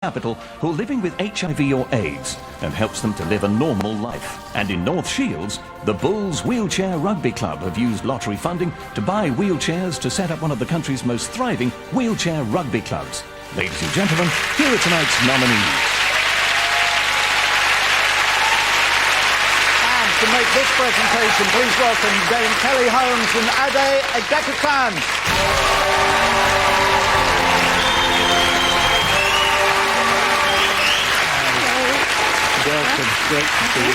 capital who are living with HIV or AIDS and helps them to live a normal life. And in North Shields, the Bulls Wheelchair Rugby Club have used lottery funding to buy wheelchairs to set up one of the country's most thriving wheelchair rugby clubs. Ladies and gentlemen, here are tonight's nominees. And to make this presentation, please welcome Dame Kelly Holmes and Ade Egekatan. Welcome. Great to see you.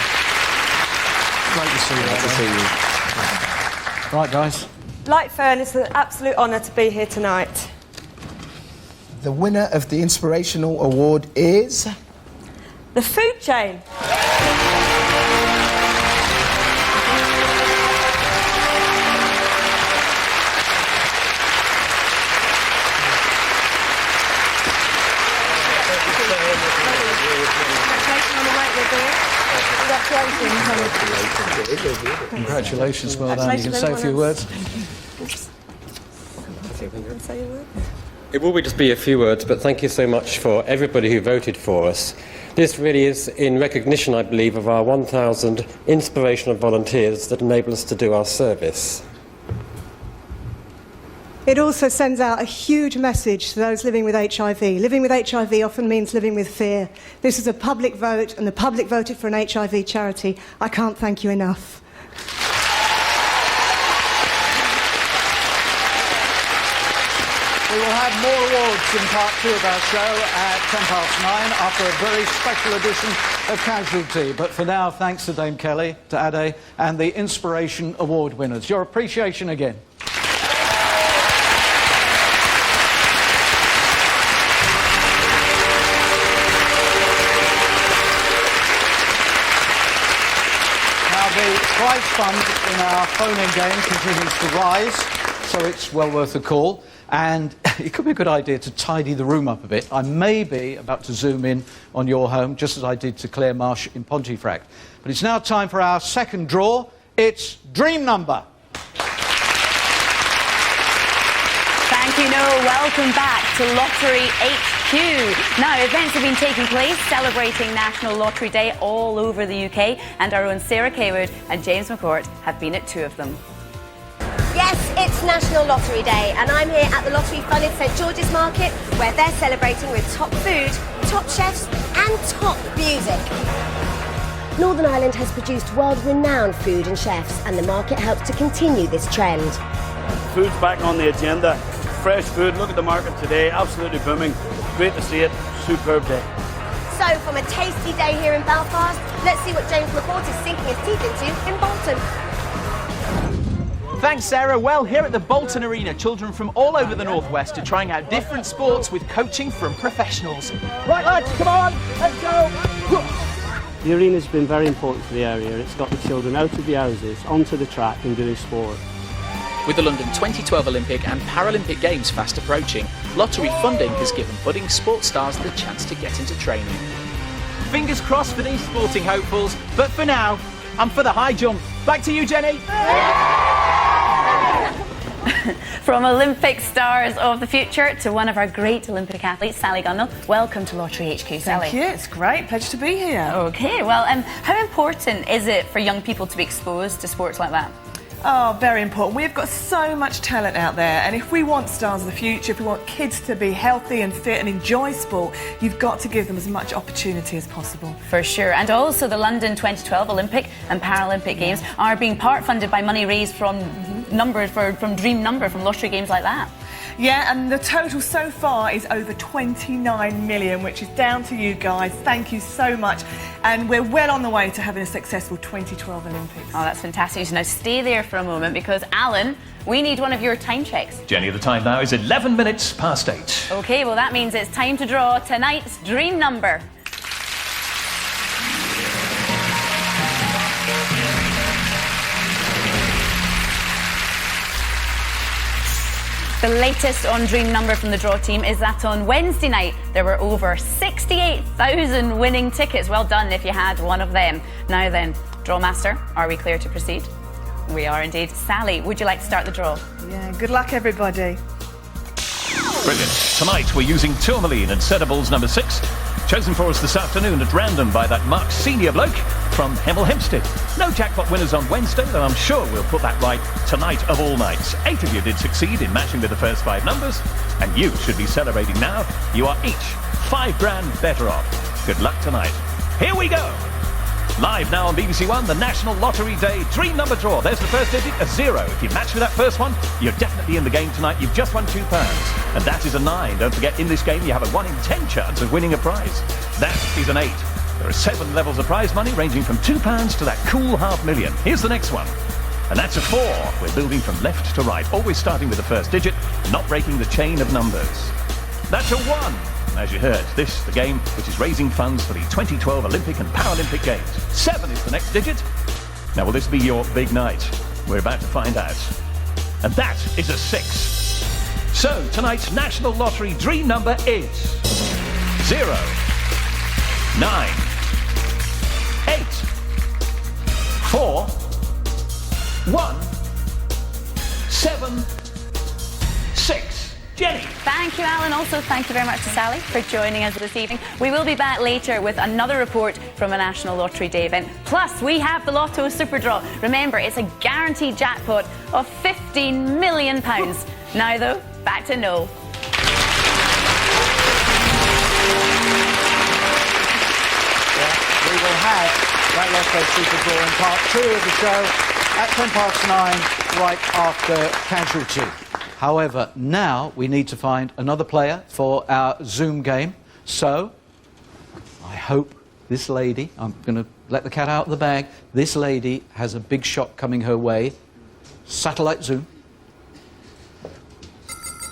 Great to see you. Great to see you. Right, guys. Like Fern, it's an absolute honour to be here tonight. The winner of the Inspirational Award is... The food chain. Congratulations, well done. You can say a few words. It will just be a few words, but thank you so much for everybody who voted for us. This really is in recognition, I believe, of our 1,000 inspirational volunteers that enable us to do our service. It also sends out a huge message to those living with HIV. Living with HIV often means living with fear. This is a public vote, and the public voted for an HIV charity. I can't thank you enough. We will have more awards in part 2 of our show at 9:10 after a very special edition of Casualty. But for now, thanks to Dame Kelly, to Ade, and the Inspiration Award winners. Your appreciation again. The prize fund in our phone-in game continues to rise, so it's well worth a call. And it could be a good idea to tidy the room up a bit. I may be about to zoom in on your home, just as I did to Claire Marsh in Pontefract. But it's now time for our second draw. It's Dream Number. Thank you, Noel. Welcome back to Lottery HQ. Now, events have been taking place celebrating National Lottery Day all over the UK, and our own Sarah Kaywood and James McCourt have been at 2 of them. Yes, it's National Lottery Day, and I'm here at the Lottery Fund in St George's Market, where they're celebrating with top food, top chefs and top music. Northern Ireland has produced world-renowned food and chefs, and the market helps to continue this trend. Food's back on the agenda. Fresh food. Look at the market today. Absolutely booming. Great to see it. Superb day. So, from a tasty day here in Belfast, let's see what James McCourt is sinking his teeth into in Bolton. Thanks, Sarah. Well, here at the Bolton Arena, children from all over the Northwest are trying out different sports with coaching from professionals. Right, lads, come on, let's go. The arena's been very important for the area. It's got the children out of the houses, onto the track and doing sport. With the London 2012 Olympic and Paralympic Games fast approaching, lottery funding has given budding sports stars the chance to get into training. Fingers crossed for these sporting hopefuls, but for now, I'm for the high jump. Back to you, Jenny. From Olympic stars of the future to one of our great Olympic athletes, Sally Gunnell. Welcome to Lottery HQ, Sally. Thank you, it's great. Pleasure to be here. OK, well, how important is it for young people to be exposed to sports like that? Oh, very important. We've got so much talent out there, and if we want stars of the future, if we want kids to be healthy and fit and enjoy sport, you've got to give them as much opportunity as possible. For sure. And also the London 2012 Olympic and Paralympic Games are being part funded by money raised from from Dream Number, from lottery games like that. Yeah, and the total so far is over 29 million, which is down to you guys. Thank you so much. And we're well on the way to having a successful 2012 Olympics. Oh, that's fantastic. So now stay there for a moment, because, Alan, we need one of your time checks. Jenny, the time now is 11 minutes past 8. OK, well, that means it's time to draw tonight's Dream Number. The latest on Dream Number from the draw team is that on Wednesday night there were over 68,000 winning tickets. Well done if you had one of them. Now then, Draw Master, are we clear to proceed? We are indeed. Sally, would you like to start the draw? Yeah, good luck everybody. Brilliant. Tonight we're using tourmaline and Cedables number 6, chosen for us this afternoon at random by that Mark Senior bloke from Hemel Hempstead. No jackpot winners on Wednesday, though I'm sure we'll put that right tonight of all nights. 8 of you did succeed in matching with the first 5 numbers, and you should be celebrating now. You are each £5 better off. Good luck tonight. Here we go. Live now on BBC One, the National Lottery Day 3-number draw. There's the first digit, a 0. If you match with that first one, you're definitely in the game tonight. You've just won £2. And that is a 9. Don't forget, in this game, you have a 1 in 10 chance of winning a prize. That is an 8. There are 7 levels of prize money, ranging from £2 to that cool £500,000. Here's the next one. And that's a 4. We're building from left to right, always starting with the first digit, not breaking the chain of numbers. That's a 1. As you heard, this, the game which is raising funds for the 2012 Olympic and Paralympic Games. 7 is the next digit. Now, will this be your big night? We're about to find out. And that is a 6. So, tonight's National Lottery dream number is 0, 9, 8, 4, 1, 7, 6. Jenny. Thank you, Alan. Also, thank you very much to Sally for joining us this evening. We will be back later with another report from a National Lottery Day event. Plus, we have the Lotto Super Draw. Remember, it's a guaranteed jackpot of £15 million. Now, though, back to Noel. We will have that Lotto Super Draw in part 2 of the show at 9:10, right after Casualty. However, now we need to find another player for our Zoom game. So, I hope this lady, I'm going to let the cat out of the bag, this lady has a big shot coming her way. Satellite Zoom.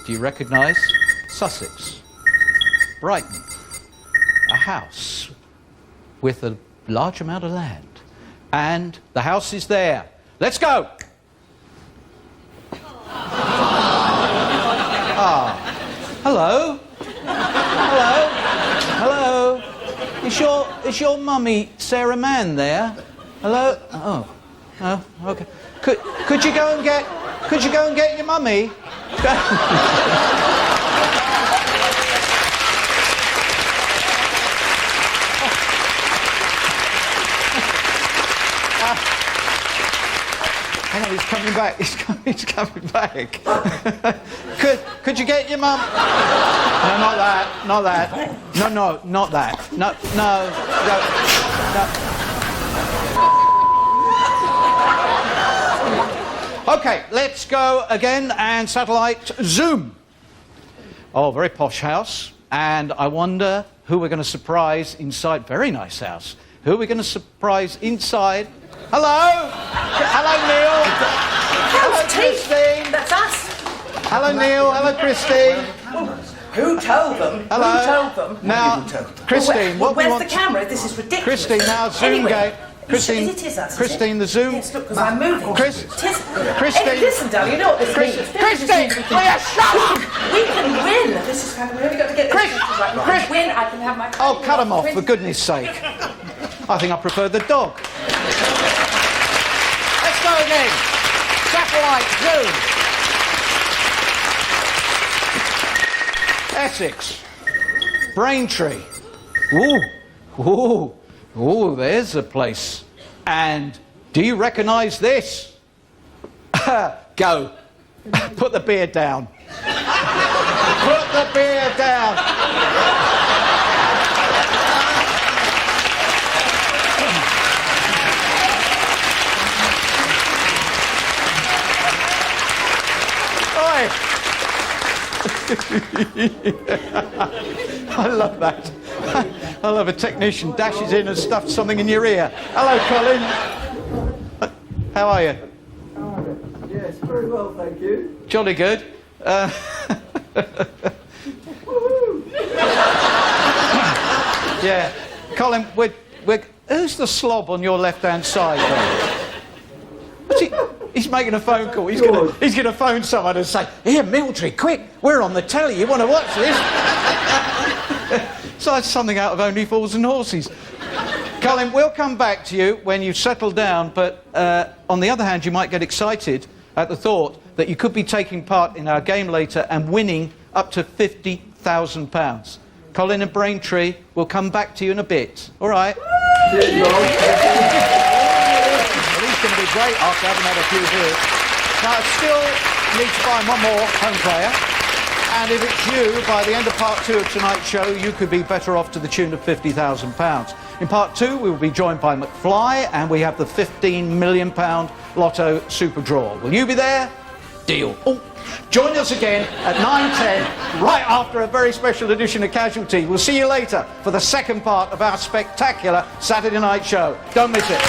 Do you recognise Sussex? Brighton. A house with a large amount of land. And the house is there. Let's go! Ah, hello. Hello. Hello. Is your mummy Sarah Mann there? Hello. Oh, okay. Could you go and get your mummy? Hang on, he's coming back. He's coming back. Could you get your mum? No, not that. Not that. No, not that. No. Okay, let's go again and satellite Zoom. Oh, very posh house. And I wonder who we're going to surprise inside. Very nice house. Who are we going to surprise inside? Hello? Hello, Neil. Hello, Christine. That's us. Hello, Neil. Hello, Christine. Who told them? Hello. Who told them? Now, Christine, what we where's want... the camera? This is ridiculous. Christine, now Zoom game. Christine, it is us, Christine, the Zoom... Yes, look, because I'm moving. Christine. Hey, listen, darling, you know what this means. Christine, will you shut up? We can win. This is we've only got to get this right. If I win, I can have my... Oh, cut him off, for goodness sake. I think I prefer the dog. Let's go again. Satellite Zoom. Essex. Braintree. Ooh, there's a place. And do you recognise this? Go. Put the beer down. Put the beer down. I love that. I love a technician dashes in and stuffs something in your ear. Hello, Colin. How are you? Yes, very well, thank you. Jolly good. Yeah, Colin. Who's the slob on your left-hand side? What's he? He's making a phone call. He's going to phone someone and say, "Here, Mildred, quick! We're on the telly. You want to watch this?" So it's something out of Only Fools and Horses. Colin, we'll come back to you when you've settled down. But on the other hand, you might get excited at the thought that you could be taking part in our game later and winning up to £50,000. Colin and Braintree will come back to you in a bit. All right? Well, he's going to be great after having had a few beers. Now, I still need to find one more home player. And if it's you, by the end of part 2 of tonight's show, you could be better off to the tune of £50,000. In part 2, we will be joined by McFly, and we have the £15 million Lotto Super Draw. Will you be there? Deal. Oh, join us again at 9:10, right after a very special edition of Casualty. We'll see you later for the second part of our spectacular Saturday night show. Don't miss it.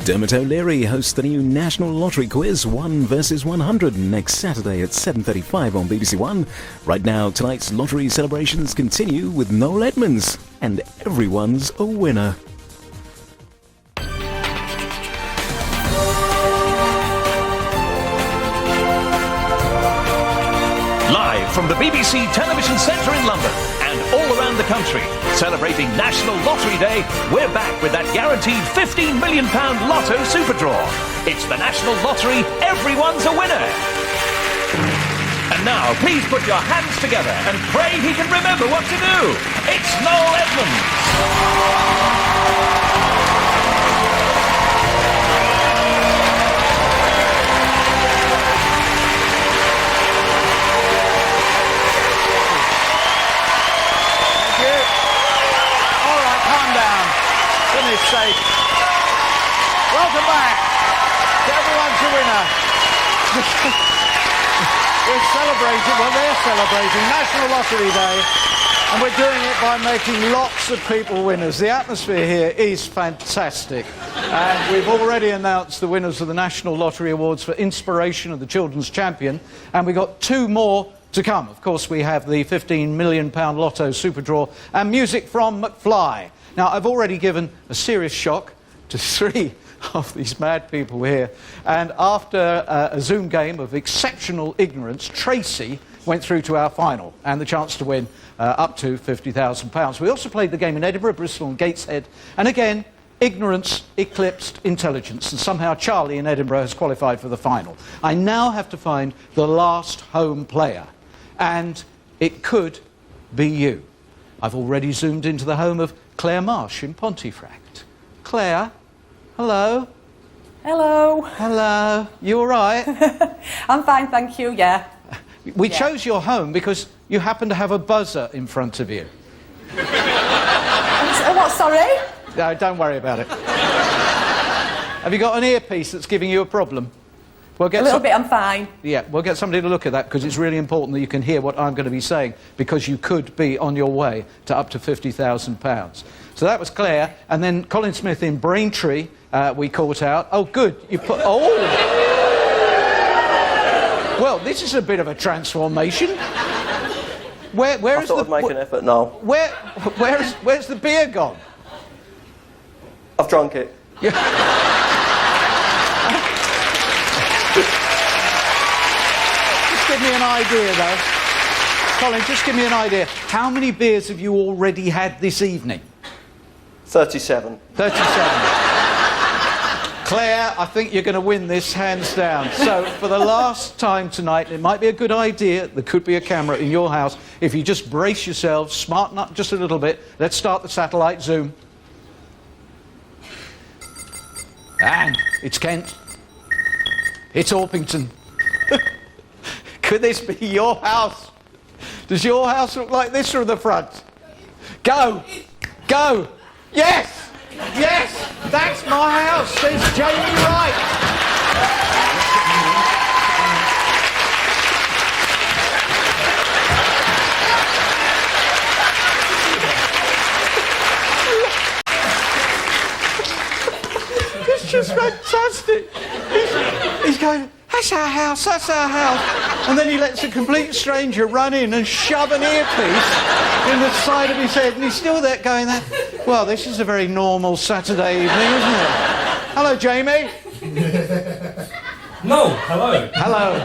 Dermot O'Leary hosts the new National Lottery Quiz 1 versus 100 next Saturday at 7:35 on BBC One. Right now, tonight's lottery celebrations continue with Noel Edmonds, and everyone's a winner. Live from the BBC Television Centre in London and all around the country, celebrating National Lottery Day, we're back with that guaranteed £15 million Lotto Super Draw. It's the National Lottery, everyone's a winner. And now, please put your hands together and pray he can remember what to do. It's Noel Edmonds. Goodness sake. Welcome back. Everyone's a winner. We're celebrating, well, they're celebrating National Lottery Day, and we're doing it by making lots of people winners. The atmosphere here is fantastic. And we've already announced the winners of the National Lottery Awards for Inspiration of the Children's Champion, and we've got 2 more to come. Of course, we have the £15 million Lotto Super Draw and music from McFly. Now, I've already given a serious shock to 3 of these mad people here. And after a Zoom game of exceptional ignorance, Tracy went through to our final and the chance to win up to £50,000. We also played the game in Edinburgh, Bristol and Gateshead. And again, ignorance eclipsed intelligence. And somehow Charlie in Edinburgh has qualified for the final. I now have to find the last home player. And it could be you. I've already zoomed into the home of Claire Marsh in Pontefract. Claire, hello. Hello. Hello. You all right? I'm fine, thank you, yeah. We chose your home because you happen to have a buzzer in front of you. What, sorry? No, don't worry about it. Have you got an earpiece that's giving you a problem? We'll get a little bit, I'm fine. Yeah, we'll get somebody to look at that because it's really important that you can hear what I'm going to be saying because you could be on your way to up to £50,000. So that was Claire. And then Colin Smith in Braintree, we caught out. Oh, good. You put... Oh! Well, this is a bit of a transformation. Where is the... I thought I'd make an effort now. Where's the beer gone? I've drunk it. Just give me an idea, though. Colin, just give me an idea. How many beers have you already had this evening? 37. 37. Claire, I think you're going to win this hands down. So, for the last time tonight, it might be a good idea, there could be a camera in your house, if you just brace yourselves, smarten up just a little bit. Let's start the satellite zoom. And it's Kent. It's Orpington. Could this be your house? Does your house look like this from the front? Go! Go! Yes! Yes! That's my house! Says Jamie Wright! It's just fantastic! He's going... That's our house, that's our house. And then he lets a complete stranger run in and shove an earpiece in the side of his head, and he's still there going that. Well, this is a very normal Saturday evening, isn't it? Hello, Jamie. No, hello. Hello.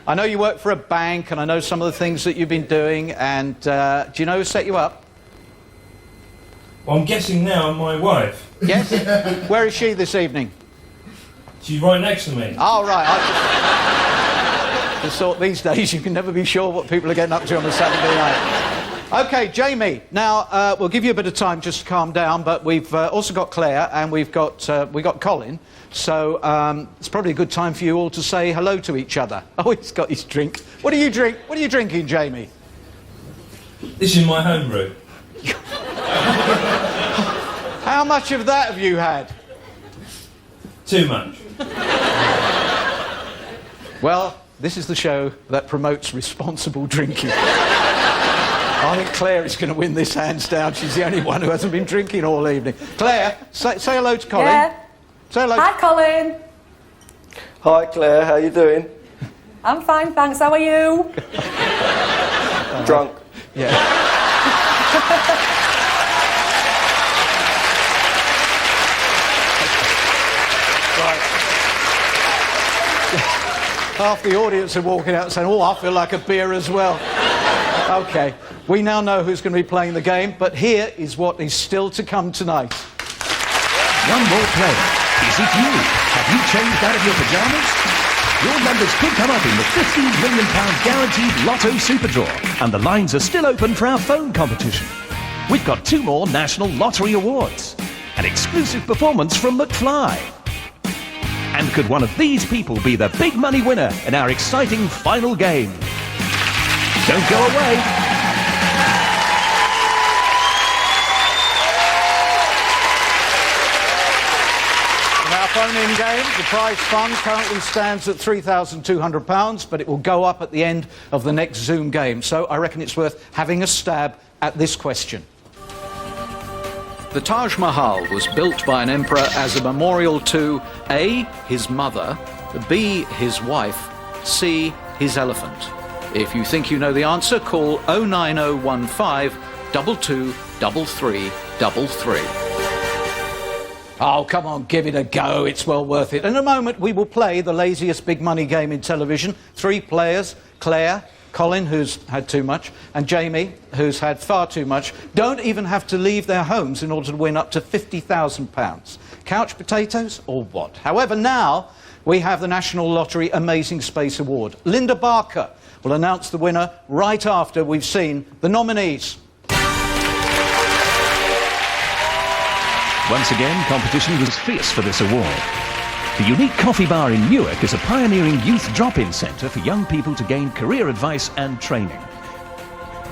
I know you work for a bank, and I know some of the things that you've been doing, and do you know who set you up? Well, I'm guessing now my wife. Yes? Where is she this evening? She's right next to me. Oh, right. I just thought these days you can never be sure what people are getting up to on a Saturday night. OK, Jamie, now we'll give you a bit of time just to calm down, but we've also got Claire and we've got Colin, so it's probably a good time for you all to say hello to each other. Oh, he's got his drink. What do you drink? What are you drinking, Jamie? This is my home brew. How much of that have you had? Too much. Well, this is the show that promotes responsible drinking. I think Claire is going to win this hands down. She's the only one who hasn't been drinking all evening. Claire, say hello to Colin. Yeah. Say hello. Hi, Colin. Hi, Claire. How you doing? I'm fine, thanks. How are you? Drunk. Yeah. Right. Half the audience are walking out saying, oh, I feel like a beer as well. OK, we now know who's going to be playing the game, but here is what is still to come tonight. One more player. Is it you? Have you changed out of your pyjamas? Your numbers could come up in the £15 million guaranteed Lotto Super Draw, and the lines are still open for our phone competition. We've got 2 more National Lottery Awards, an exclusive performance from McFly. And could one of these people be the big money winner in our exciting final game? Don't go away. In our phone-in game, the prize fund currently stands at £3,200, but it will go up at the end of the next Zoom game. So I reckon it's worth having a stab at this question. The Taj Mahal was built by an emperor as a memorial to A, his mother, B, his wife, C, his elephant. If you think you know the answer, call 09015 223333. Oh, come on, give it a go. It's well worth it. In a moment, we will play the laziest big money game in television. 3 players, Claire, Colin, who's had too much, and Jamie, who's had far too much, don't even have to leave their homes in order to win up to £50,000. Couch potatoes or what? However, now we have the National Lottery Amazing Space Award. Linda Barker will announce the winner right after we've seen the nominees. Once again, competition was fierce for this award. The unique coffee bar in Newark is a pioneering youth drop-in centre for young people to gain career advice and training.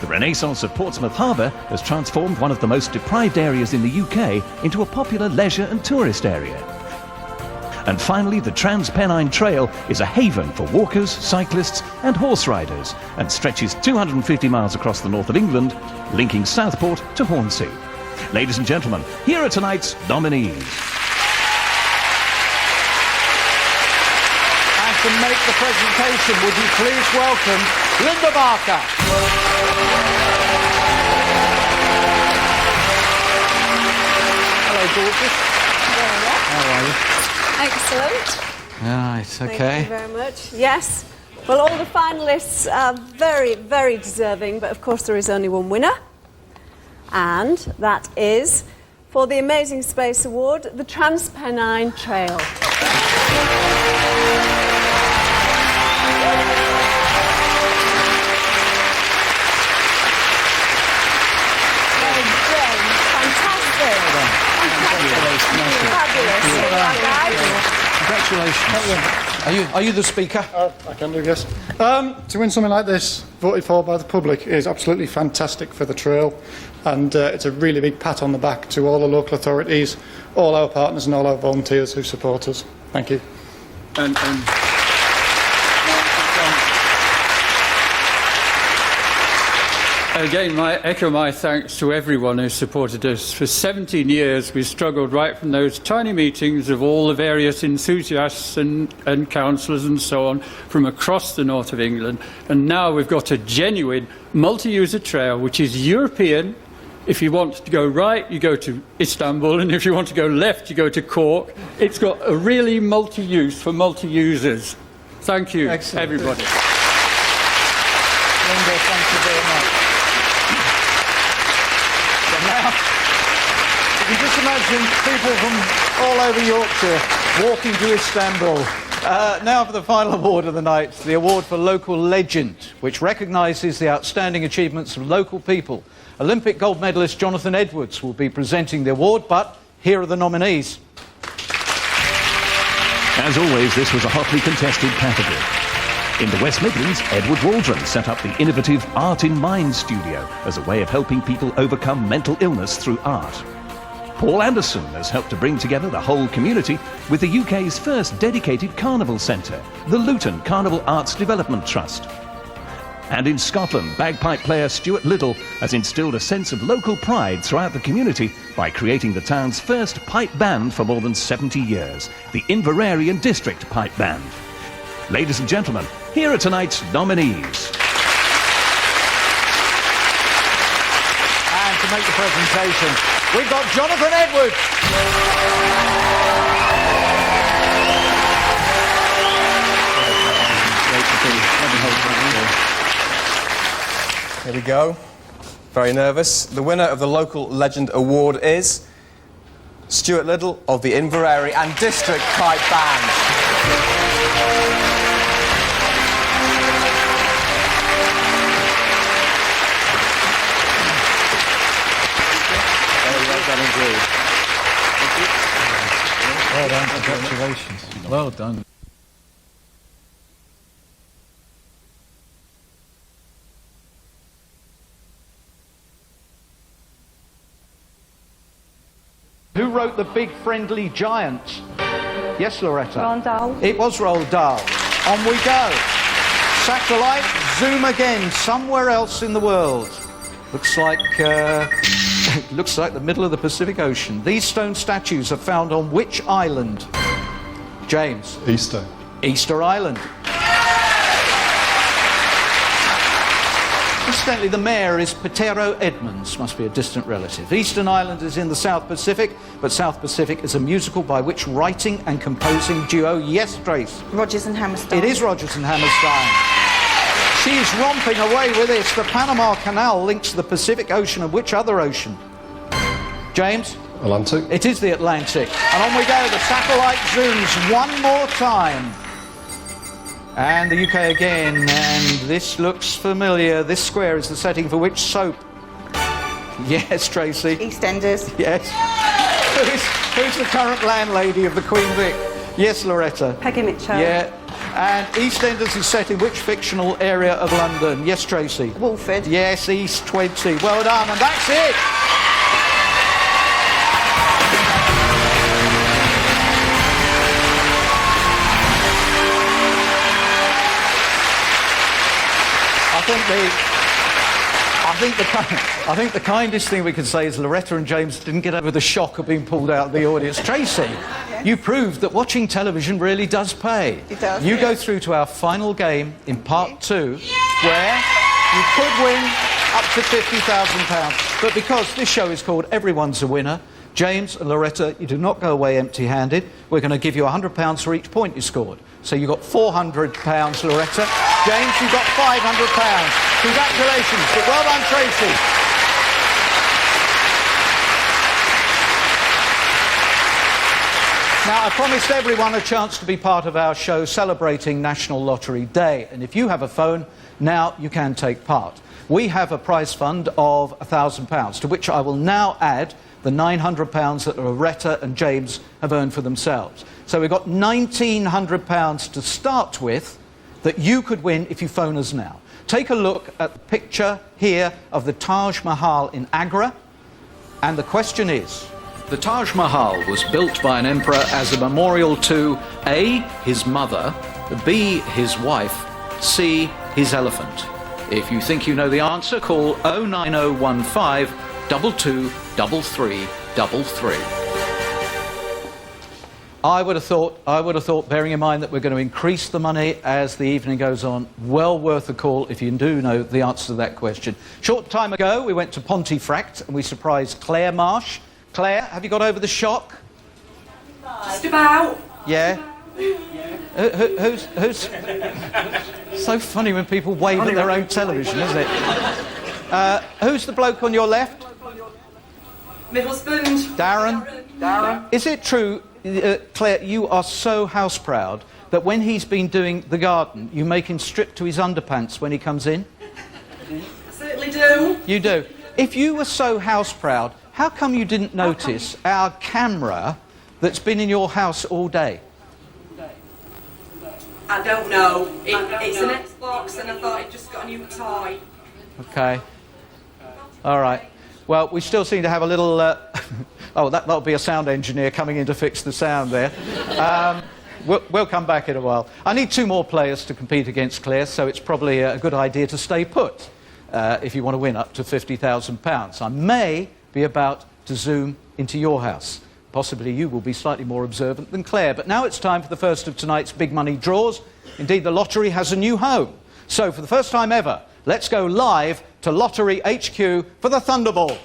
The renaissance of Portsmouth Harbour has transformed one of the most deprived areas in the UK into a popular leisure and tourist area. And finally, the Trans-Pennine Trail is a haven for walkers, cyclists and horse riders, and stretches 250 miles across the north of England, linking Southport to Hornsea. Ladies and gentlemen, here are tonight's nominees. To make the presentation, would you please welcome Linda Barker. Hello, gorgeous. How are you? Excellent. Right, okay. Thank you very much. Yes. Well, all the finalists are very, very deserving, but of course there is only one winner. And that is, for the Amazing Space Award, the Trans-Pennine Trail. Congratulations. Are you the speaker? I can do, yes. To win something like this, voted for by the public, is absolutely fantastic for the trail, and it's a really big pat on the back to all the local authorities, all our partners and all our volunteers who support us. Thank you. Again, I echo my thanks to everyone who supported us. For 17 years, we struggled right from those tiny meetings of all the various enthusiasts and councillors and so on from across the north of England. And now we've got a genuine multi-user trail, which is European. If you want to go right, you go to Istanbul, and if you want to go left, you go to Cork. It's got a really multi-use for multi-users. Thank you, everybody. You just imagine people from all over Yorkshire walking to Istanbul. Now for the final award of the night, the award for Local Legend, which recognises the outstanding achievements of local people. Olympic gold medalist Jonathan Edwards will be presenting the award, but here are the nominees. As always, this was a hotly contested category. In the West Midlands, Edward Waldron set up the innovative Art in Mind studio as a way of helping people overcome mental illness through art. Paul Anderson has helped to bring together the whole community with the UK's first dedicated carnival centre, the Luton Carnival Arts Development Trust. And in Scotland, bagpipe player Stuart Liddell has instilled a sense of local pride throughout the community by creating the town's first pipe band for more than 70 years, the Inverary District Pipe Band. Ladies and gentlemen, here are tonight's nominees. And to make the presentation, we've got Jonathan Edwards. Here we go. Very nervous. The winner of the Local Legend Award is Stuart Liddell of the Inverary and District Pipe Band. Well done, congratulations. Well done. Who wrote The Big Friendly Giant? Yes, Loretta? Roald Dahl. It was Roald Dahl. On we go. Satellite, zoom again, somewhere else in the world. Looks like looks like the middle of the Pacific Ocean. These stone statues are found on which island? James? Easter. Easter Island. Incidentally, the mayor is Petero Edmonds, must be a distant relative. Eastern Island is in the South Pacific, but South Pacific is a musical by which writing and composing duo? Yes, Trace? Rodgers and Hammerstein. It is Rodgers and Hammerstein. She's romping away with this. The Panama Canal links the Pacific Ocean and which other ocean? James? Atlantic. It is the Atlantic. And on we go. The satellite zooms one more time. And the UK again. And this looks familiar. This square is the setting for which soap? Yes, Tracy? EastEnders. Yes. Who's the current landlady of the Queen Vic? Yes, Loretta? Peggy Mitchell. Yeah. And EastEnders is set in which fictional area of London? Yes, Tracy? Walford. Yes, East 20. Well done, and that's it! I think the kindest thing we could say is Loretta and James didn't get over the shock of being pulled out of the audience. Tracy, you proved that watching television really does pay. It does. You go through to our final game in part 2, where you could win up to £50,000. But because this show is called Everyone's a Winner, James and Loretta, you do not go away empty-handed. We're going to give you £100 for each point you scored. So you got £400, Loretta. James, you got £500. Congratulations, but well done, Tracy. Now, I promised everyone a chance to be part of our show celebrating National Lottery Day. And if you have a phone, now you can take part. We have a prize fund of £1,000, to which I will now add the £900 that Loretta and James have earned for themselves. So we've got £1,900 to start with that you could win if you phone us now. Take a look at the picture here of the Taj Mahal in Agra, and the question is... The Taj Mahal was built by an emperor as a memorial to A, his mother, B, his wife, C, his elephant. If you think you know the answer, call 09015 223333. I would have thought, bearing in mind that we're going to increase the money as the evening goes on, well worth a call if you do know the answer to that question. Short time ago, we went to Pontefract and we surprised Claire Marsh. Claire, have you got over the shock? Just about. Yeah? Who's... So funny when people wave at their own television, isn't it? Who's the bloke on your left? My husband. Darren? Is it true, Claire, you are so house proud that when he's been doing the garden, you make him strip to his underpants when he comes in? I certainly do. You do. If you were so house proud, how come you didn't notice our camera that's been in your house all day? I don't know. It's an Xbox and I thought it just got a new toy. Okay. All right. Well, we still seem to have a little... oh, that'll be a sound engineer coming in to fix the sound there. We'll come back in a while. I need 2 more players to compete against Claire, so it's probably a good idea to stay put if you want to win up to £50,000. I may be about to zoom into your house. Possibly you will be slightly more observant than Claire. But now it's time for the first of tonight's big money draws. Indeed, the lottery has a new home. So for the first time ever, let's go live to Lottery HQ for the Thunderball.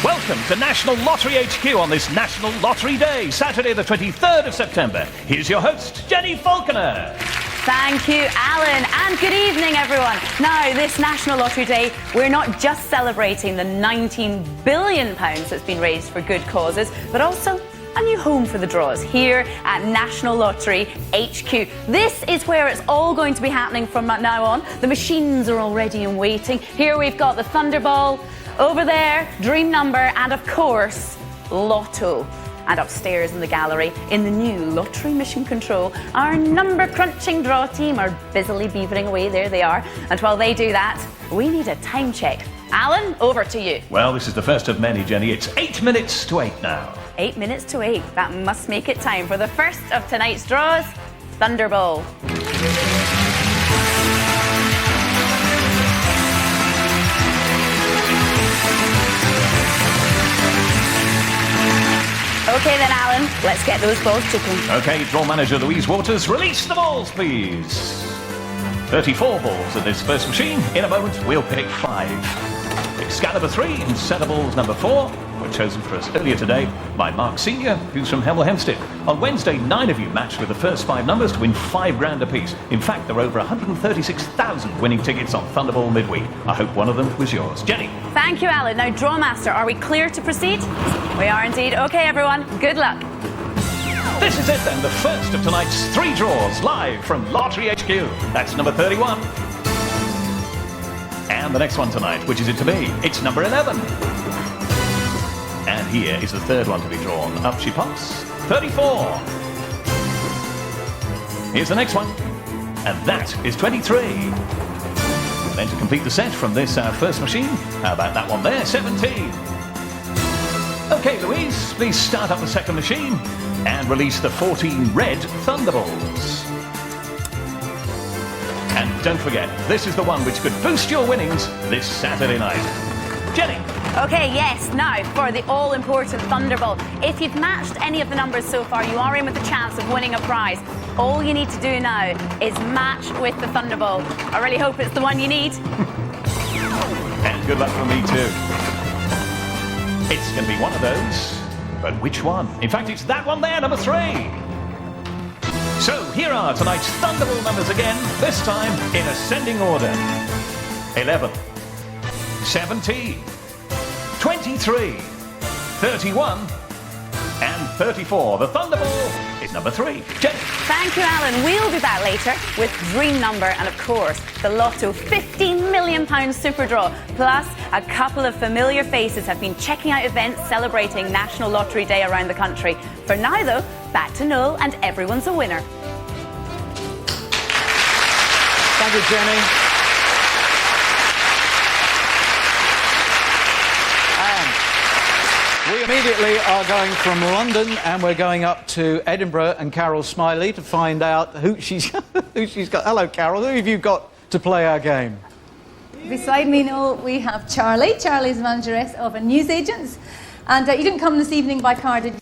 Welcome to National Lottery HQ on this National Lottery Day, Saturday the 23rd of September. Here's your host, Jenny Falconer. Thank you, Alan, and good evening, everyone. Now, this National Lottery Day, we're not just celebrating the £19 billion that's been raised for good causes, but also a new home for the draws here at National Lottery HQ. This is where it's all going to be happening from now on. The machines are all ready and waiting. Here we've got the Thunderball. Over there, Dream Number, and of course, Lotto. And upstairs in the gallery, in the new Lottery Mission Control, our number-crunching draw team are busily beavering away. There they are. And while they do that, we need a time check. Alan, over to you. Well, this is the first of many, Jenny. It's 8 minutes to 8 now. 8 minutes to 8. That must make it time for the first of tonight's draws, Thunderball. OK then, Alan, let's get those balls ticking. OK, draw manager Louise Waters, release the balls, please. 34 balls at this first machine. In a moment, we'll pick 5. Pick scan number 3 and centre balls number 4 were chosen for us earlier today by Mark Senior, who's from Hemel Hempstead. On Wednesday, 9 of you matched with the first 5 numbers to win £5 apiece. In fact, there are over 136,000 winning tickets on Thunderball midweek. I hope one of them was yours. Jenny. Thank you, Alan. Now, Drawmaster, are we clear to proceed? We are indeed. OK, everyone, good luck. This is it then, the first of tonight's 3 draws, live from Lottery HQ. That's number 31. And the next one tonight, which is it to be? It's number 11. And here is the third one to be drawn. Up she pops. 34. Here's the next one. And that is 23. And then to complete the set from this, our first machine, how about that one there? 17. OK, Louise, please start up the second machine and release the 14 red Thunderballs. And don't forget, this is the one which could boost your winnings this Saturday night. Jenny. OK, yes. Now, for the all-important Thunderball. If you've matched any of the numbers so far, you are in with a chance of winning a prize. All you need to do now is match with the Thunderball. I really hope it's the one you need. And good luck from me, too. It's going to be one of those. But which one? In fact, it's that one there, number 3. So here are tonight's Thunderball numbers again, this time in ascending order. 11, 17, 23, 31, and 34. The Thunderball is number 3. Jenny. Thank you, Alan. We'll be back later with Dream Number and, of course, the Lotto £15 million super draw. Plus, a couple of familiar faces have been checking out events celebrating National Lottery Day around the country. For now, though, back to Noel and everyone's a winner. Thank you, Jenny. We immediately are going from London and we're going up to Edinburgh and Carol Smiley to find out who she's got. Hello, Carol. Who have you got to play our game? Beside me, Noel, we have Charlie. Charlie is manageress of a newsagents. And you didn't come this evening by car, did you?